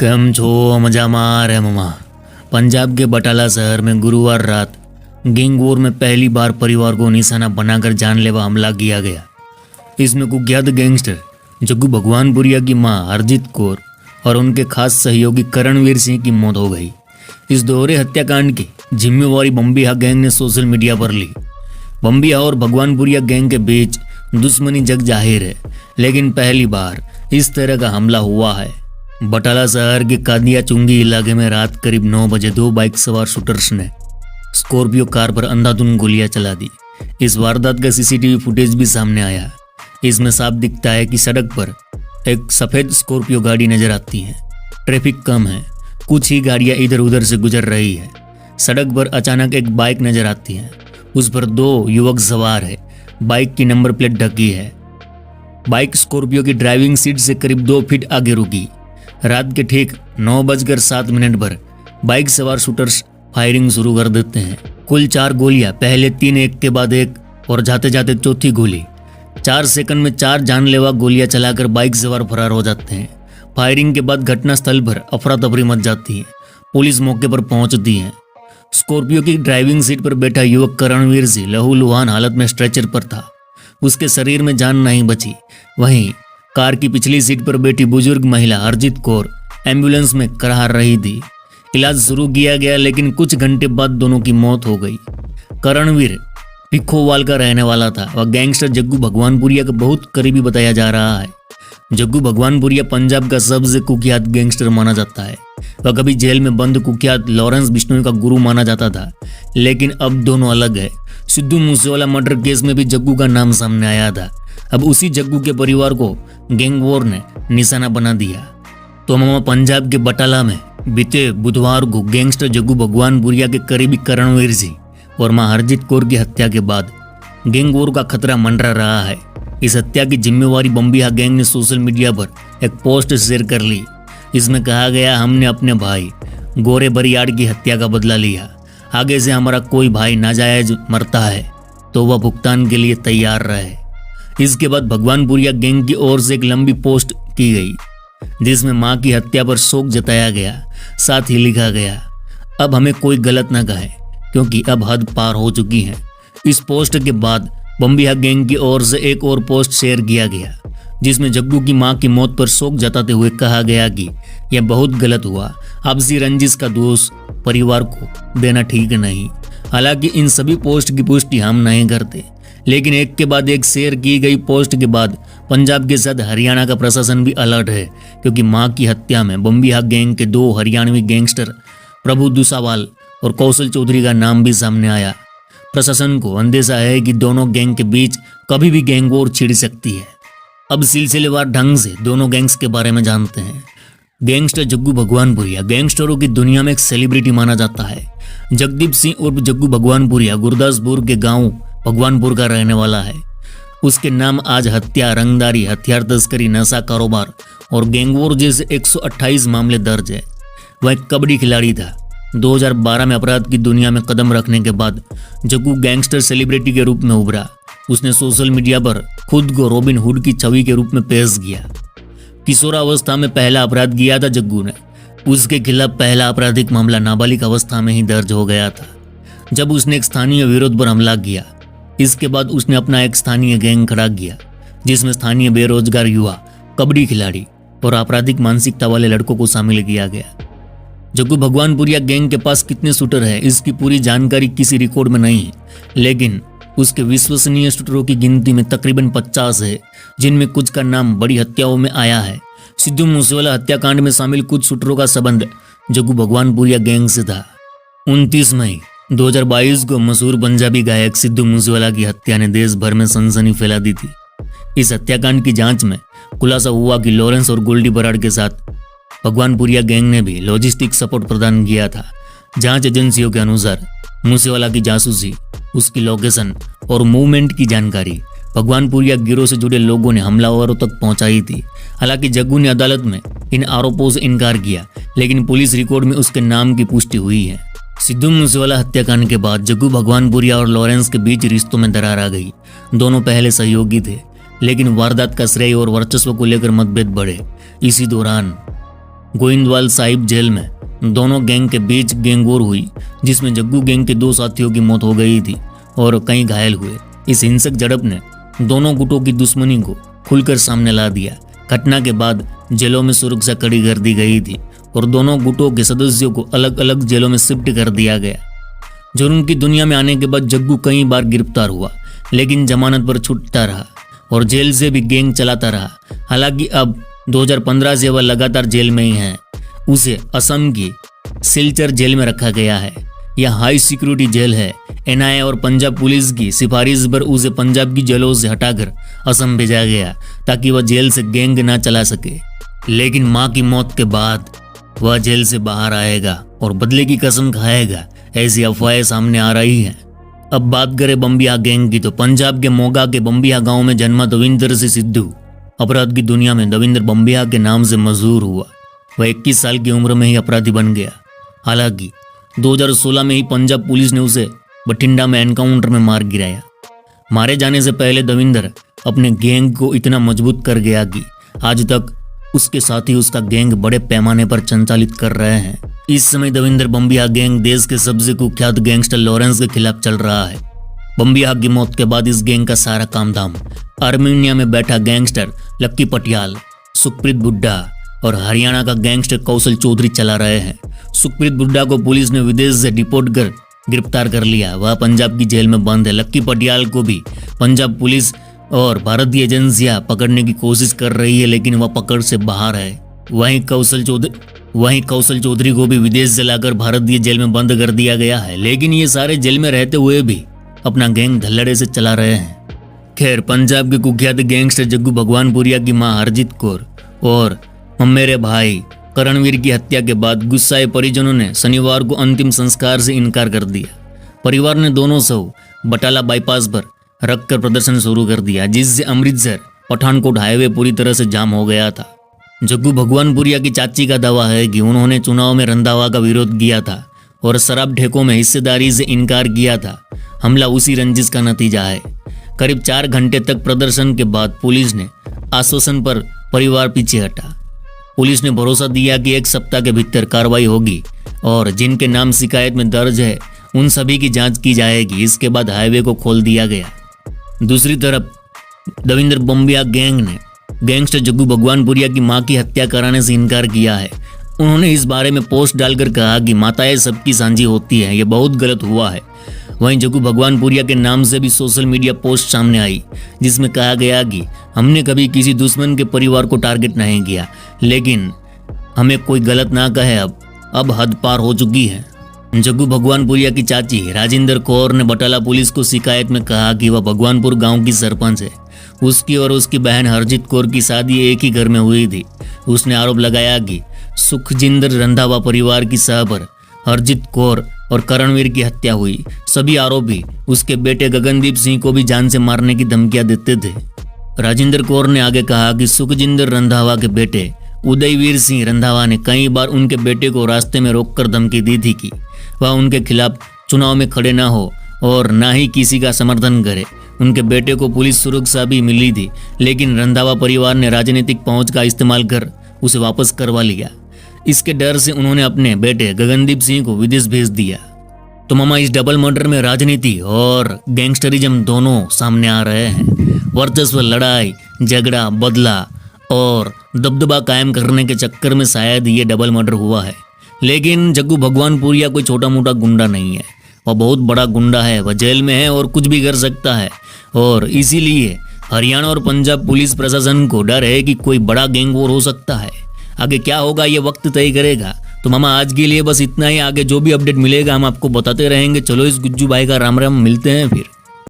કેમ છો મજામાં રે મમ્मा। पंजाब के बटाला शहर में गुरुवार रात गैंग वॉर में पहली बार परिवार को निशाना बनाकर जानलेवा हमला किया गया। इसमें कुख्यात गैंगस्टर जग्गू भगवानपुरिया की मां हरजीत कौर और उनके खास सहयोगी करणवीर सिंह की मौत हो गई। इस दोहरे हत्याकांड की जिम्मेवारी बम्बिहा गैंग ने सोशल मीडिया पर ली। बम्बिहा और भगवानपुरिया गैंग के बीच दुश्मनी जग जाहिर है, लेकिन पहली बार इस तरह का हमला हुआ है। बटाला शहर के कादिया चुंगी इलाके में रात करीब 9 बजे 2 बाइक सवार शूटर्स ने स्कॉर्पियो कार पर अंधाधुंध गोलियां चला दी। इस वारदात का सीसीटीवी फुटेज भी सामने आया। इसमें साफ दिखता है कि सड़क पर एक सफेद स्कॉर्पियो गाड़ी नजर आती है। ट्रैफिक कम है, कुछ ही गाड़ियां इधर उधर से गुजर रही है। सड़क पर अचानक एक बाइक नजर आती है, उस पर 2 युवक सवार है। बाइक की नंबर प्लेट ढकी है। बाइक स्कॉर्पियो की ड्राइविंग सीट से करीब 2 फीट आगे रुकी। रात के ठीक 9:07 पर बाइक सवार शूटर्स फायरिंग शुरू कर देते हैं। कुल 4 गोलियां, पहले 3 एक के बाद एक और जाते जाते चौथी गोली। 4 सेकंड में 4 जानलेवा गोलियां चलाकर बाइक सवार फरार हो जाते हैं। फायरिंग के बाद घटनास्थल पर अफरा तफरी मच जाती है। पुलिस मौके पर पहुंचती है। स्कॉर्पियो की ड्राइविंग सीट पर बैठा युवक करणवीर सिंह लहूलुहान हालत में स्ट्रेचर पर था। उसके शरीर में जान नहीं बची। वहीं कार की पिछली सीट पर बैठी बुजुर्ग महिला हरजीत कौर एम्बुलेंस में कराह रही थी। इलाज शुरू किया गया, लेकिन कुछ घंटे बाद दोनों की मौत हो गई। करणवीर पिखोवाल का रहने वाला था। वह गैंगस्टर जग्गू भगवानपुरिया का बहुत करीबी बताया जा रहा है। जग्गू भगवानपुरिया पंजाब का सबसे कुख्यात गैंगस्टर माना जाता है। वह कभी जेल में बंद कुख्यात लॉरेंस बिश्नोई का गुरु माना जाता था, लेकिन अब दोनों अलग है। सिद्धू मूसेवाला मर्डर केस में भी जग्गू का नाम सामने आया था। अब उसी जग्गू के परिवार को गैंग वॉर ने निशाना बना दिया। तो मामा पंजाब के बटाला में बीते बुधवार को गैंगस्टर जग्गू भगवानपुरिया के करीबी करणवीर सिंह और मां हरजीत कौर की हत्या के बाद गैंग वॉर का खतरा मंडरा रहा है। इस हत्या की जिम्मेवारी बम्बिहा गैंग ने सोशल मीडिया पर एक पोस्ट शेयर कर ली। इसमें कहा गया, हमने अपने भाई गोरे बरियाड़ की हत्या का बदला लिया। आगे से हमारा कोई भाई नाजायज मरता है तो वह भुगतान के लिए तैयार रहे। इसके बाद भगवानपुरिया गैंग की ओर से एक लंबी पोस्ट की गई, जिसमें मां की हत्या पर शोक जताया गया। साथ ही लिखा गया, अब हमें कोई गलत न कहे क्योंकि अब हद पार हो चुकी है। इस पोस्ट के बाद बम्बिहा गैंग की ओर से एक और पोस्ट शेयर किया गया, जिसमें जग्गू की मां की मौत पर शोक जताते हुए कहा गया कि यह बहुत गलत हुआ। आपसी रंजिश का दोष परिवार को देना ठीक नहीं। हालांकि इन सभी पोस्ट की पुष्टि हम नहीं करते, लेकिन एक के बाद एक शेयर की गई पोस्ट के बाद पंजाब के साथ हरियाणा का प्रशासन भी अलर्ट है, क्योंकि मां की हत्या में बम्बिहा गैंग के 2 हरियाणवी गैंगस्टर प्रभु दुसावाल और कौशल चौधरी का नाम भी सामने आया। प्रशासन को अंदेशा है कि दोनों गैंग के बीच कभी भी गैंग वॉर छिड़ सकती है। अब सिलसिलेवार ढंग से दोनों गैंग्स के बारे में जानते हैं। गैंगस्टर जग्गू भगवानपुरिया गैंगस्टरों की दुनिया में एक सेलिब्रिटी माना जाता है। जगदीप सिंह उर्फ जग्गू भगवानपुरिया गुरदासपुर के गांव भगवानपुर का रहने वाला है। उसके नाम आज हत्या, रंगदारी, हथियार तस्करी, नशा कारोबार और गैंगवॉर जैसे 128 मामले दर्ज है। वह एक कबड्डी खिलाड़ी था। 2012 में अपराध की दुनिया में कदम रखने के बाद जग्गू गैंगस्टर सेलिब्रिटी के रूप में उभरा। उसने सोशल मीडिया पर खुद को रॉबिन हुड की छवि के रूप में पेश किया। किशोरावस्था में पहला अपराध किया था जग्गू ने। उसके खिलाफ पहला आपराधिक मामला नाबालिग अवस्था में ही दर्ज हो गया था, जब उसने एक स्थानीय विरोध पर हमला किया। इसके बाद उसने अपना एक स्थानीय गैंग खड़ा किया, जिसमें स्थानीय बेरोजगार युवा, कबड्डी खिलाड़ी और आपराधिक मानसिकता वाले लड़कों को शामिल किया गया। जग्गू भगवानपुरिया गैंग के पास कितने शूटर हैं, इसकी पूरी जानकारी किसी रिकॉर्ड में नहीं है, लेकिन उसके विश्वसनीय शूटरों की गिनती में तकरीबन 50 है, जिनमें कुछ का नाम बड़ी हत्याओं में आया है। सिद्धू मूसेवाला हत्याकांड में शामिल कुछ शूटरों का संबंध जग्गू भगवानपुरिया गैंग से था। 29 मई 2022 को मशहूर पंजाबी गायक सिद्धू मूसेवाला की हत्या ने देश भर में सनसनी फैला दी थी। इस हत्याकांड की जांच में खुलासा हुआ कि लॉरेंस और गोल्डी बराड़ के साथ भगवानपुरिया गैंग ने भी लॉजिस्टिक सपोर्ट प्रदान किया था। जांच एजेंसियों के अनुसार मूसेवाला की जासूसी, उसकी लोकेशन और मूवमेंट की जानकारी भगवानपुरिया गिरोह से जुड़े लोगों ने हमलावरों तक पहुंचाई थी। हालांकि जग्गू ने अदालत में इन आरोपों से इनकार किया, लेकिन पुलिस रिकॉर्ड में उसके नाम की पुष्टि हुई है। सिद्धू मूसेवाला हत्याकांड के बाद जग्गू भगवानपुरिया और लॉरेंस के बीच रिश्तों में दरार आ गई। दोनों पहले सहयोगी थे, लेकिन वारदात का श्रेय और वर्चस्व को लेकर मतभेद बढ़े। इसी दौरान गोइंदवाल साहिब जेल में दोनों गैंग के बीच गैंग वॉर हुई, जिसमें जग्गू गैंग के 2 साथियों की मौत हो गई थी और कई घायल हुए। इस हिंसक झड़प ने दोनों गुटों की दुश्मनी को खुलकर सामने ला दिया। घटना के बाद जेलों में सुरक्षा कड़ी कर दी गई थी और दोनों गुटों के सदस्यों को अलग अलग जेलों में शिफ्ट कर दिया गया। जुर्म की दुनिया में आने के बाद जग्गू कई बार गिरफ्तार हुआ, लेकिन जमानत पर छूटता रहा और जेल से भी गैंग चलाता रहा। हालांकि अब 2015 से वह लगातार जेल में ही है। उसे असम की सिलचर जेल में रखा गया है। यह हाई सिक्योरिटी जेल है। एनआईए और पंजाब पुलिस की सिफारिश पर उसे पंजाब की जेलों से हटाकर असम भेजा गया ताकि वह जेल से गैंग ना चला सके। लेकिन मां की मौत के बाद वह जेल से बाहर आएगा और बदले की कसम खाएगा, ऐसी अफवाहें सामने आ रही हैं। अब बात करें बम्बिया गैंग की, तो पंजाब के मोगा के बम्बिया गांव में जन्मा दविंदर सिंह सिद्धू अपराध की दुनिया में दविंदर बम्बिया के नाम से मशहूर हुआ। वह 21 साल की उम्र में ही अपराधी बन गया। हालांकि 2016 में ही पंजाब पुलिस ने उसे बठिंडा में एनकाउंटर में मार गिराया। मारे जाने से पहले दविंदर अपने गैंग को इतना मजबूत कर गया कि आज तक उसके साथी उसका गैंग बड़े पैमाने पर संचालित कर रहे हैं। इस समय दविंदर बम्बिया गैंग देश के सबसे कुख्यात गैंगस्टर लॉरेंस के खिलाफ चल रहा है। बम्बिया की मौत के बाद इस गैंग का सारा काम धाम आर्मीनिया में बैठा गैंगस्टर लक्की पटियाल, सुखप्रीत बुड्ढा और हरियाणा का गैंगस्टर कौशल चौधरी चला रहे हैं। सुखप्रीत बुड्ढा को पुलिस ने विदेश से डिपोर्ट कर गिरफ्तार कर लिया। वह पंजाब की जेल में बंद है। लक्की पटियाल को भी पंजाब पुलिस और भारतीय एजेंसियां पकड़ने की कोशिश कर रही है, लेकिन वह पकड़ से बाहर है। वहीं कौशल चौधरी को भी विदेश से लाकर भारतीय जेल में बंद कर दिया गया है, लेकिन ये सारे जेल में रहते हुए भी अपना गैंग धल्लड़े से चला रहे हैं। खैर, पंजाब के कुख्यात गैंगस्टर जग्गू भगवानपुरिया की मां हरजीत कौर और मेरे भाई करणवीर की हत्या के बाद गुस्साए परिजनों ने शनिवार को अंतिम संस्कार से इनकार कर दिया। परिवार ने दोनों शव बटाला बाईपास पर रखकर प्रदर्शन शुरू कर दिया, जिससे अमृतसर पठानकोट हाईवे पूरी तरह से जाम हो गया था। जग्गू भगवानपुरिया की चाची का दावा है कि उन्होंने चुनाव में रंधावा का विरोध किया था और शराब ठेकों में हिस्सेदारी से इनकार किया था। हमला उसी रंजिश का नतीजा है। करीब 4 घंटे तक प्रदर्शन के बाद पुलिस ने आश्वासन पर परिवार पीछे हटा। पुलिस ने भरोसा दिया कि 1 सप्ताह के भीतर कार्रवाई होगी और जिनके नाम शिकायत में दर्ज है उन सभी की जांच की जाएगी। इसके बाद हाईवे को खोल दिया गया। दूसरी तरफ दविंदर बम्बिया गैंग ने गैंगस्टर जग्गू भगवानपुरिया की मां की हत्या कराने से इनकार किया है। उन्होंने इस बारे में पोस्ट डालकर कहा कि माताएं सबकी सांझी होती हैं, यह बहुत गलत हुआ है। वहीं जग्गू भगवानपुरिया के नाम से भी सोशल मीडिया पोस्ट सामने आई, जिसमें कहा गया कि हमने कभी किसी दुश्मन के परिवार को टारगेट नहीं किया, लेकिन हमें कोई गलत ना कहे, अब हद पार हो चुकी है। जग्गू भगवानपुरिया की चाची राजेंद्र कौर ने बटाला पुलिस को शिकायत में कहा कि वह भगवानपुर गांव की सरपंच है। उसकी और उसकी बहन हरजीत कौर की शादी एक ही घर में हुई थी। उसने आरोप लगाया कि सुखजिंदर रंधावा परिवार की सह पर हरजीत कौर और करणवीर की हत्या हुई। सभी आरोपी उसके बेटे गगनदीप सिंह को भी जान से मारने की धमकियां देते थे। राजेंद्र कौर ने आगे कहा कि सुखजिंदर रंधावा के बेटे उदयवीर सिंह रंधावा ने कई बार उनके बेटे को रास्ते में रोककर धमकी दी थी कि वह उनके खिलाफ चुनाव में खड़े ना हो और ना ही किसी का समर्थन करे। उनके बेटे को पुलिस सुरक्षा भी मिली थी, लेकिन रंधावा परिवार ने राजनीतिक पहुंच का इस्तेमाल कर उसे वापस करवा लिया। इसके डर से उन्होंने अपने बेटे गगनदीप सिंह को विदेश भेज दिया। तो मामा, इस डबल मर्डर में राजनीति और गैंगस्टरिज्म दोनों सामने आ रहे हैं। वर्चस्व, लड़ाई झगड़ा, बदला और दबदबा कायम करने के चक्कर में शायद ये डबल मर्डर हुआ है। लेकिन जग्गू भगवानपुरिया कोई छोटा मोटा गुंडा नहीं है, वह बहुत बड़ा गुंडा है। वह जेल में है और कुछ भी कर सकता है, और इसीलिए हरियाणा और पंजाब पुलिस प्रशासन को डर है कि कोई बड़ा गैंग वॉर हो सकता है। आगे क्या होगा ये वक्त तय करेगा। तो मामा, आज के लिए बस इतना ही। आगे जो भी अपडेट मिलेगा हम आपको बताते रहेंगे। चलो, इस गुज्जू भाई का राम राम, मिलते हैं फिर।